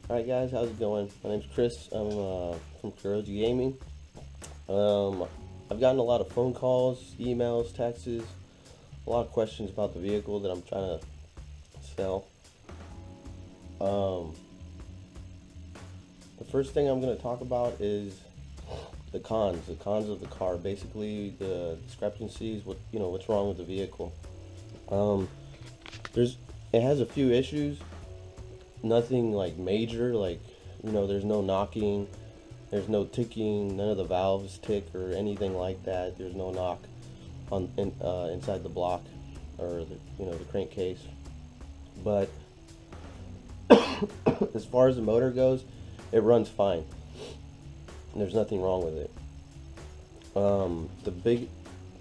Alright guys, how's it going? My name's Chris. I'm from Kuroji Gaming. I've gotten a lot of phone calls, emails, texts, a lot of questions about the vehicle that I'm trying to sell. Um, the first thing I'm going to talk about is the cons of the car. Basically, the discrepancies, what's wrong with the vehicle. Um, there's it has a few issues, nothing like major, there's no knocking. There's no ticking. None of the valves tick or anything like that. There's no knock inside the block or the crankcase. But as far as the motor goes, it runs fine. There's nothing wrong with it. The big,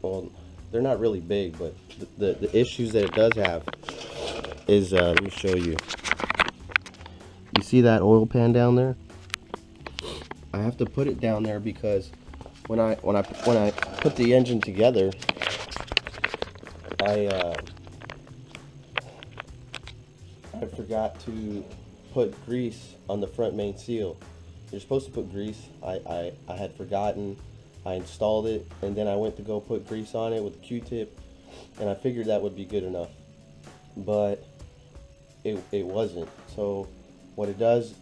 well, they're not really big, but the issues that it does have is let me show you. You see that oil pan down there? I have to put it down there because when I put the engine together, I forgot to put grease on the front main seal. You're supposed to put grease. I had forgotten. I installed it, and then I went to go put grease on it with a Q-tip, and I figured that would be good enough, but it wasn't. So what it does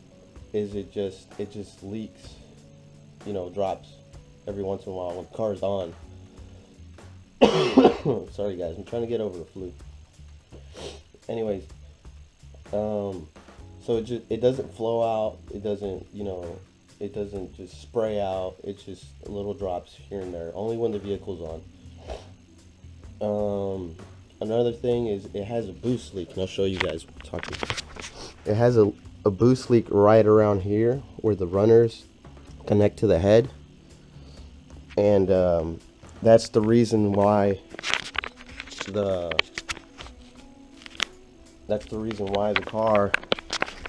is it just leaks, drops every once in a while when the car's on. Sorry guys, I'm trying to get over the flu. Anyways, so it doesn't flow out. It doesn't just spray out. It's just little drops here and there, only when the vehicle's on. Another thing is it has a boost leak, and I'll show you guys what I'm talking about. It has a boost leak right around here where the runners connect to the head, and that's the reason why the car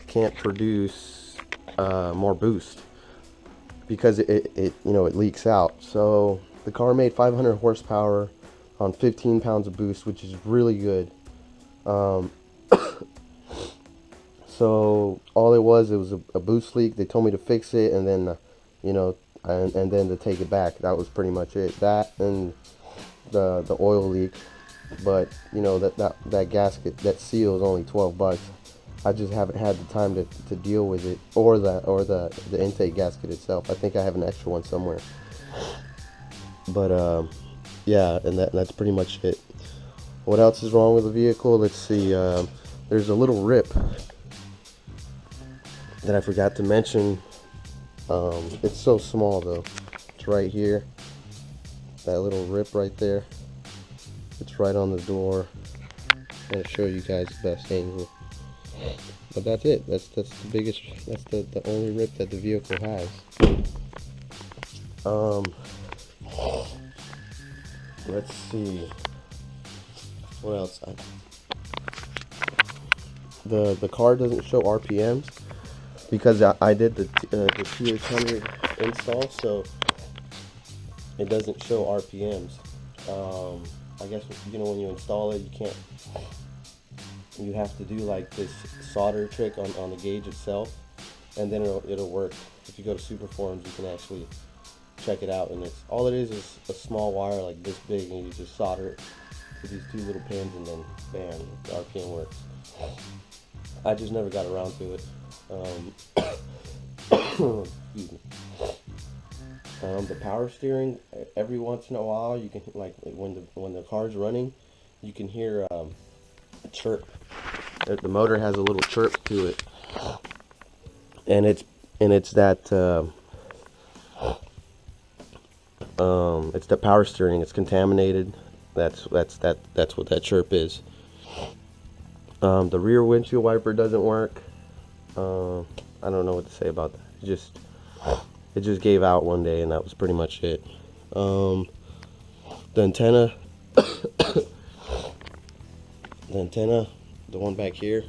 can't produce more boost, because it leaks out. So the car made 500 horsepower on 15 pounds of boost, which is really good. So all it was a boost leak. They told me to fix it, and then and then to take it back. That was pretty much it. That and the oil leak. But that gasket, that seal is only $12. I just haven't had the time to deal with it, or the intake gasket itself. I think I have an extra one somewhere. But yeah, and that's pretty much it. What else is wrong with the vehicle? Let's see. There's a little rip that I forgot to mention. It's so small though. It's right here. That little rip right there. It's right on the door. I'm gonna show you guys the best angle. But that's it. That's the biggest. That's the only rip that the vehicle has. Let's see. What else? The car doesn't show RPMs because I did the TH100 install, so it doesn't show RPMs. I guess when you install it, you have to do like this solder trick on the gauge itself, and then it'll work. If you go to Supra forums, you can actually check it out, and all it is a small wire like this big, and you just solder it with these two little pins, and then bam, the RPM works. I just never got around to it. Excuse me. The power steering, every once in a while you can, like when the car's running, you can hear a chirp. The motor has a little chirp to it, and it's that it's the power steering. It's contaminated. That's what that chirp is. The rear windshield wiper doesn't work. I don't know what to say about that. It just gave out one day, and that was pretty much it. The antenna, the one back here,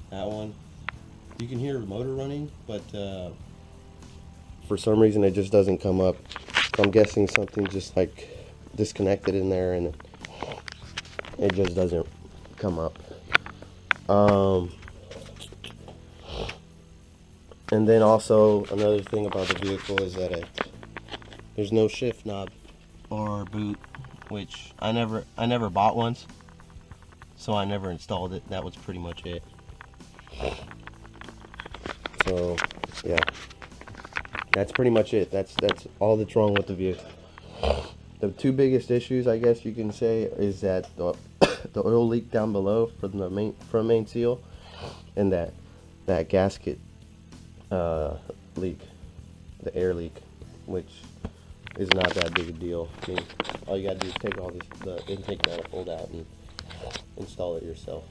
that one, you can hear the motor running, but for some reason it just doesn't come up. So I'm guessing something just like disconnected in there, and it just doesn't come up. And then also another thing about the vehicle is that there's no shift knob or boot, which I never bought once, so I never installed it. That was pretty much it. So yeah, that's pretty much it. That's all that's wrong with the vehicle. The two biggest issues, I guess you can say, is that the oil leak down below from the front main seal, and that gasket leak, the air leak, which is not that big a deal. I mean, all you gotta do is take all the intake manifold out and install it yourself.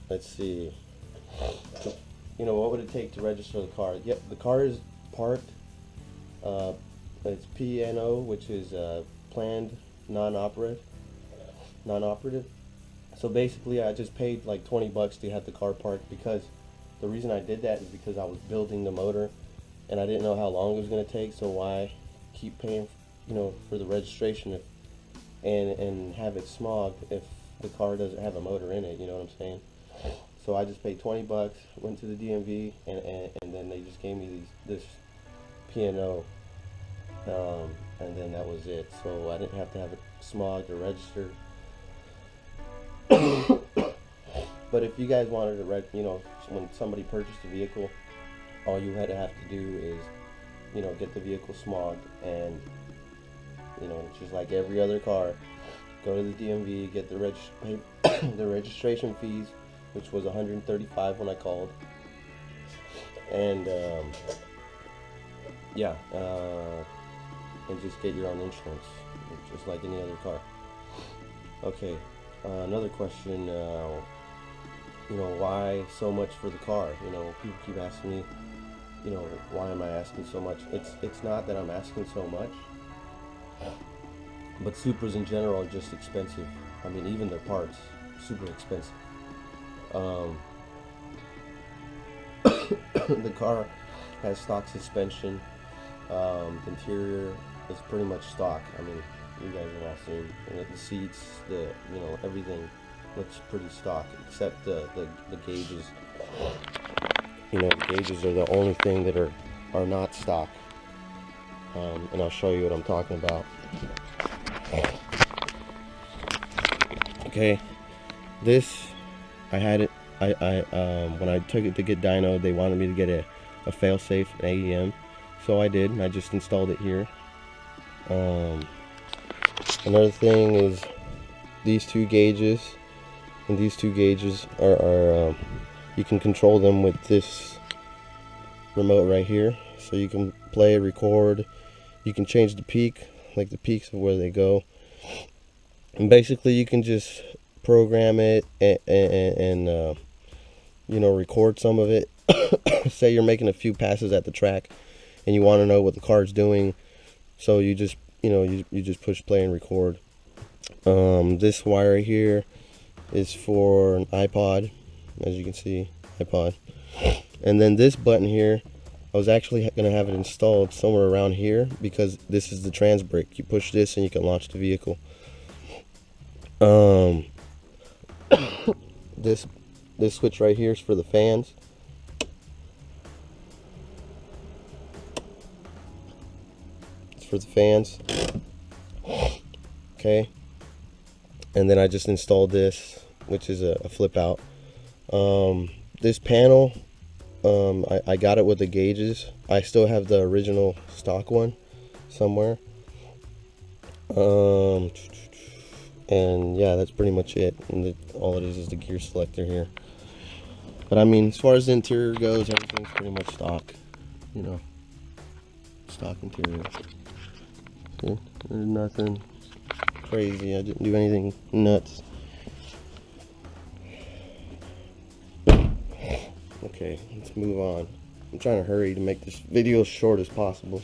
Let's see. You know, what would it take to register the car? Yep, the car is parked. It's PNO, which is planned non-operative. So basically, I just paid like 20 bucks to have the car parked, because the reason I did that is because I was building the motor, and I didn't know how long it was going to take. So why keep paying, for the registration and have it smogged if the car doesn't have a motor in it? You know what I'm saying? So I just paid 20 bucks, went to the DMV, and then they just gave me this P&O, and then that was it. So I didn't have to have it smogged or registered. But if you guys wanted to when somebody purchased a vehicle, all you had to have to do is, get the vehicle smogged, and, just like every other car, go to the DMV, get the registration fees, which was $135 when I called, and and just get your own insurance, just like any other car. Okay, another question. Why so much for the car? People keep asking me, why am I asking so much? It's not that I'm asking so much, but Supras in general are just expensive. I mean, even their parts, super expensive. The car has stock suspension. The interior is pretty much stock. I mean, you guys are not seeing, the seats, everything looks pretty stock, except the gauges. The gauges are the only thing that are not stock. And I'll show you what I'm talking about. Okay, this, I had it, when I took it to get dynoed, they wanted me to get a fail-safe, an AEM, so I did, and I just installed it here. Another thing is these two gauges, and these two gauges are you can control them with this remote right here, so you can play, record, you can change the peak, like the peaks of where they go, and basically you can just program it and record some of it. Say you're making a few passes at the track and you want to know what the car's doing, so you just you just push play and record. This wire here is for an iPod, as you can see, iPod. And then this button here, I was actually going to have it installed somewhere around here, because this is the trans brake. You push this and you can launch the vehicle. This switch right here is for the fans. It's for the fans. Okay. And then I just installed this, which is a flip out. This panel, I got it with the gauges. I still have the original stock one somewhere. And yeah, that's pretty much it. And all it is the gear selector here. But I mean, as far as the interior goes, everything's pretty much stock. Stock interior. See? There's nothing crazy. I didn't do anything nuts. Okay, let's move on. I'm trying to hurry to make this video as short as possible.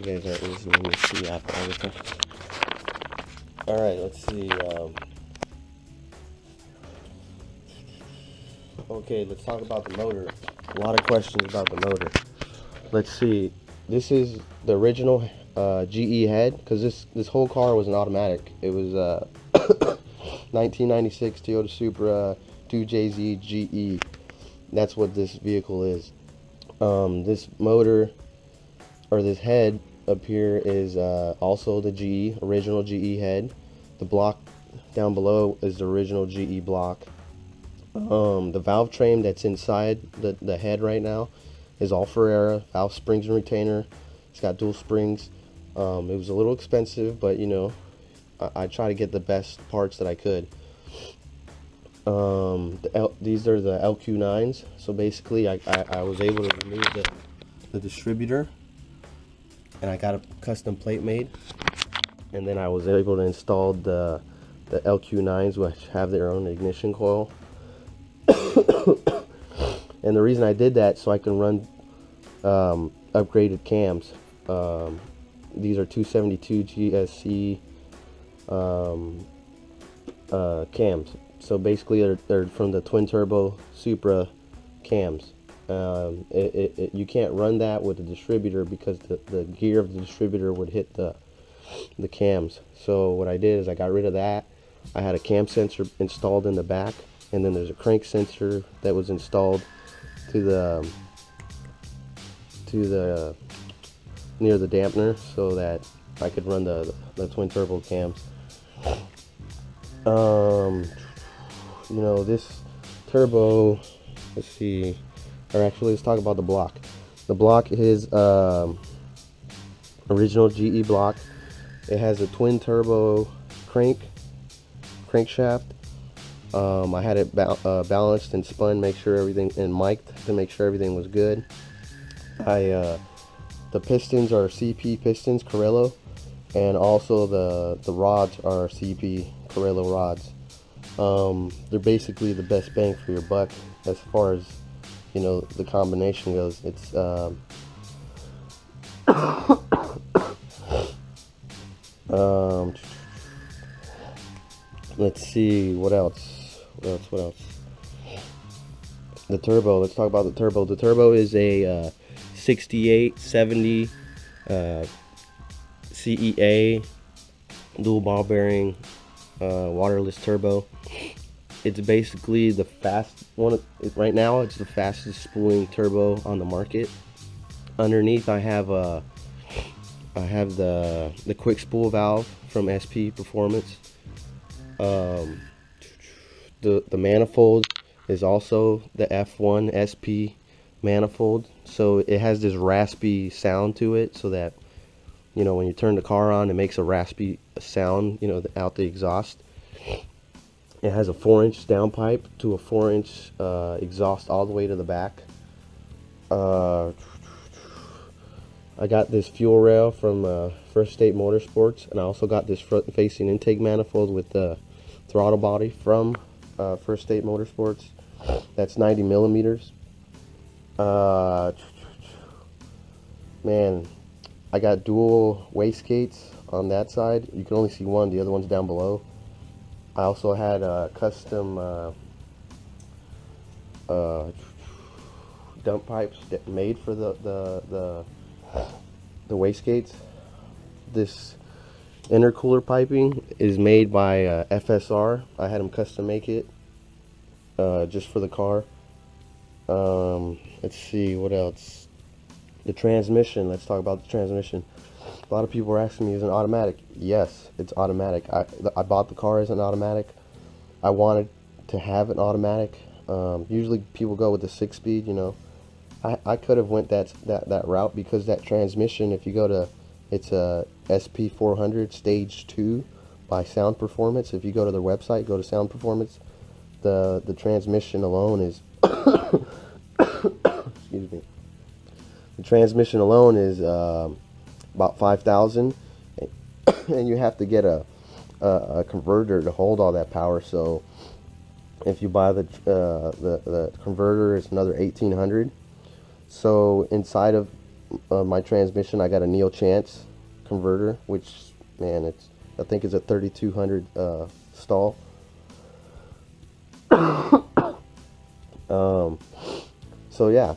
You guys aren't listening to the app all the time. Alright, let's see. Okay, let's talk about the motor. A lot of questions about the motor. Let's see. This is the original GE head, because this whole car was an automatic. It was 1996 Toyota Supra Gen2 GE. That's what this vehicle is. This motor, or this head up here, is also the GE, original GE head. The block down below is the original GE block. The valve train that's inside the head right now is all Ferrera, valve springs and retainer. It's got dual springs. It was a little expensive, but you know, I try to get the best parts that I could. These are the LQ9s. So basically, I was able to remove the distributor, and I got a custom plate made. And then I was able to install the LQ9s, which have their own ignition coil. And the reason I did that, so I can run upgraded cams. These are 272 GSC cams. So basically, they're from the twin turbo Supra cams. You can't run that with a distributor because the gear of the distributor would hit the cams. So what I did is I got rid of that. I had a cam sensor installed in the back, and then there's a crank sensor that was installed to the near the dampener, so that I could run the twin turbo cams. You know, this turbo, let's see, or actually let's talk about the block. The block is original GE block. It has a twin turbo crankshaft. I had it balanced and spun, make sure everything, and mic'd to make sure everything was good. The pistons are CP pistons, Carrillo, and also the rods are CP Carrillo rods. They're basically the best bang for your buck as far as, you know, the combination goes. It's let's see, what else? The turbo. Let's talk about the turbo. The turbo is a 6870 CEA dual ball bearing waterless turbo. It's basically the fast one right now. It's the fastest spooling turbo on the market. Underneath, I have the quick spool valve from SP Performance. The manifold is also the F1 SP manifold, so it has this raspy sound to it, so that, you know, when you turn the car on, it makes a raspy sound, you know, out the exhaust. It has a 4-inch downpipe to a 4-inch exhaust all the way to the back. I got this fuel rail from First State Motorsports, and I also got this front-facing intake manifold with the throttle body from First State Motorsports. That's 90 millimeters. Man, I got dual wastegates on that side. You can only see one, the other one's down below. I also had custom dump pipes that made for the wastegates. This intercooler piping is made by FSR. I had them custom make it just for the car. Let's see, what else? The transmission. Let's talk about the transmission. A lot of people are asking me, is it automatic? Yes, it's automatic. I bought the car as an automatic. I wanted to have an automatic. Usually people go with the 6-speed, you know. I could have went that route, because that transmission, if you go to, it's a SP400 Stage 2 by Sound Performance. If you go to their website, go to Sound Performance, the transmission alone is excuse me. The transmission alone is about $5,000, and you have to get a converter to hold all that power. So if you buy the converter, it's another $1,800. So inside of my transmission, I got a Neil Chance converter, which, man, I think is a 3200 stall. So yeah,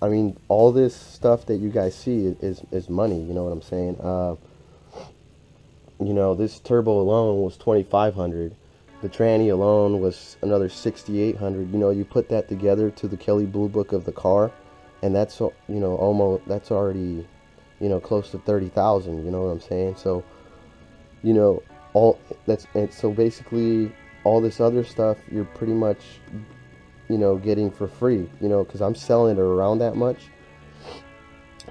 I mean, all this stuff that you guys see is money. You know what I'm saying? You know, this turbo alone was $2,500, The tranny alone was another 6,800. You know, you put that together to the Kelley Blue Book of the car, and that's, you know, almost, that's already, you know, close to 30,000. You know what I'm saying? So, you know, all that's, and so basically all this other stuff you're pretty much, you know, getting for free. You know, because I'm selling it around that much.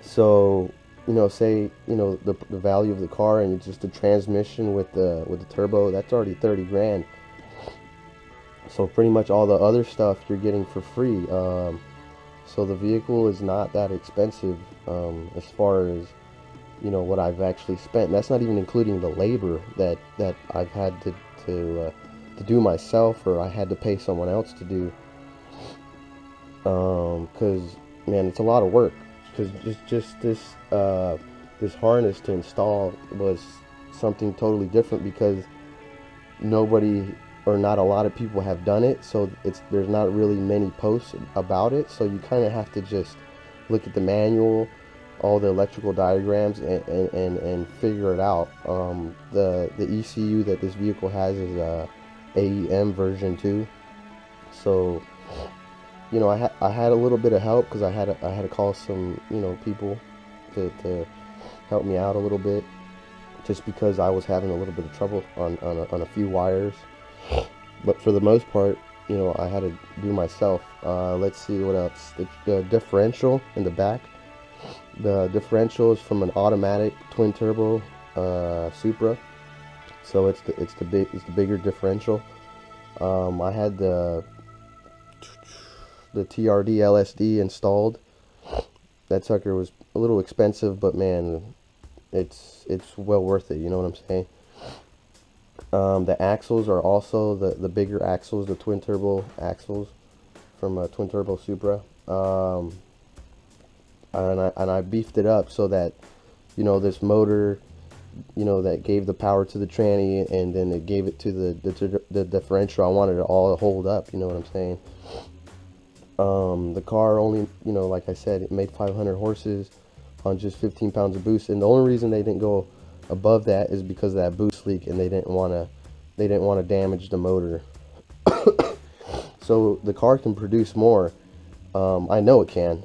So, you know, say, you know, the value of the car and just the transmission with the turbo, that's already 30 grand. So pretty much all the other stuff you're getting for free. So the vehicle is not that expensive, as far as, you know, what I've actually spent. And that's not even including the labor that I've had to do myself, or I had to pay someone else to do. Because man, it's a lot of work. Because just this harness to install was something totally different, because nobody, or not a lot of people have done it, so there's not really many posts about it. So you kind of have to just look at the manual, all the electrical diagrams, and figure it out. The ECU that this vehicle has is AEM version 2. So, you know, I had a little bit of help, because I had to call some, you know, people to help me out a little bit, just because I was having a little bit of trouble on a few wires. But for the most part, you know, I had to do myself. Let's see what else. The differential in the back. The differential is from an automatic twin turbo Supra, so it's the bigger differential. I had the TRD LSD installed. That sucker was a little expensive, but man, it's well worth it. You know what I'm saying? The axles are also the bigger axles, the twin turbo axles from a twin turbo Supra. And I beefed it up so that, you know, this motor, you know, that gave the power to the tranny, and then it gave it to the differential. I wanted it all to hold up. You know what I'm saying? The car only, you know, like I said, it made 500 horses on just 15 pounds of boost, and the only reason they didn't go above that is because of that boost leak, and they didn't want to damage the motor. So the car can produce more. I know it can.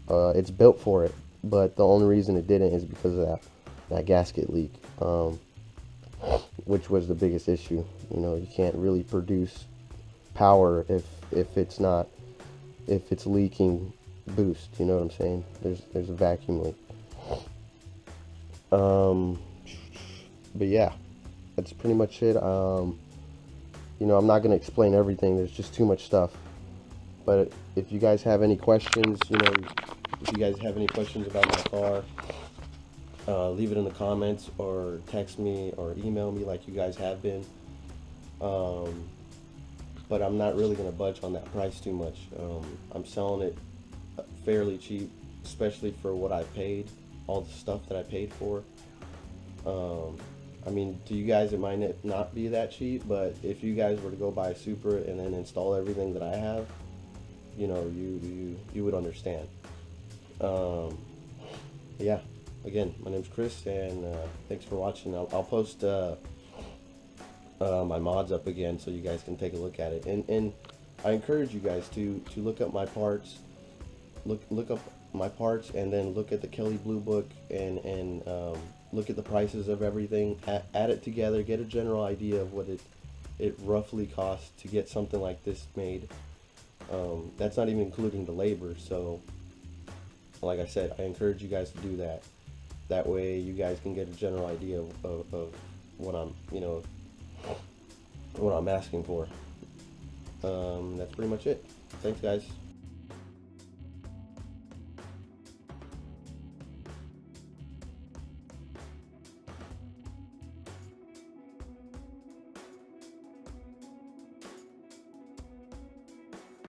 It's built for it, but the only reason it didn't is because of that gasket leak, which was the biggest issue. You know, you can't really produce power if it's leaking boost. You know what I'm saying? There's a vacuum leak. But yeah, that's pretty much it. You know, I'm not going to explain everything. There's just too much stuff. But if you guys have any questions, you know, if you guys have any questions about my car, leave it in the comments, or text me or email me like you guys have been. But I'm not really going to budge on that price too much. I'm selling it fairly cheap, especially for what I paid, all the stuff that I paid for. I mean, to you guys it might not be that cheap, but if you guys were to go buy a Supra and then install everything that I have, you know, you would understand. Yeah, again, my name's Chris, and thanks for watching. I'll post my mods up again so you guys can take a look at it, and I encourage you guys to look up my parts, look up my parts, and then look at the Kelley Blue Book, and look at the prices of everything, add it together, get a general idea of what it roughly costs to get something like this made. That's not even including the labor. So like I said, I encourage you guys to do that. That way you guys can get a general idea of what I'm, you know, what I'm asking for. That's pretty much it. Thanks, guys.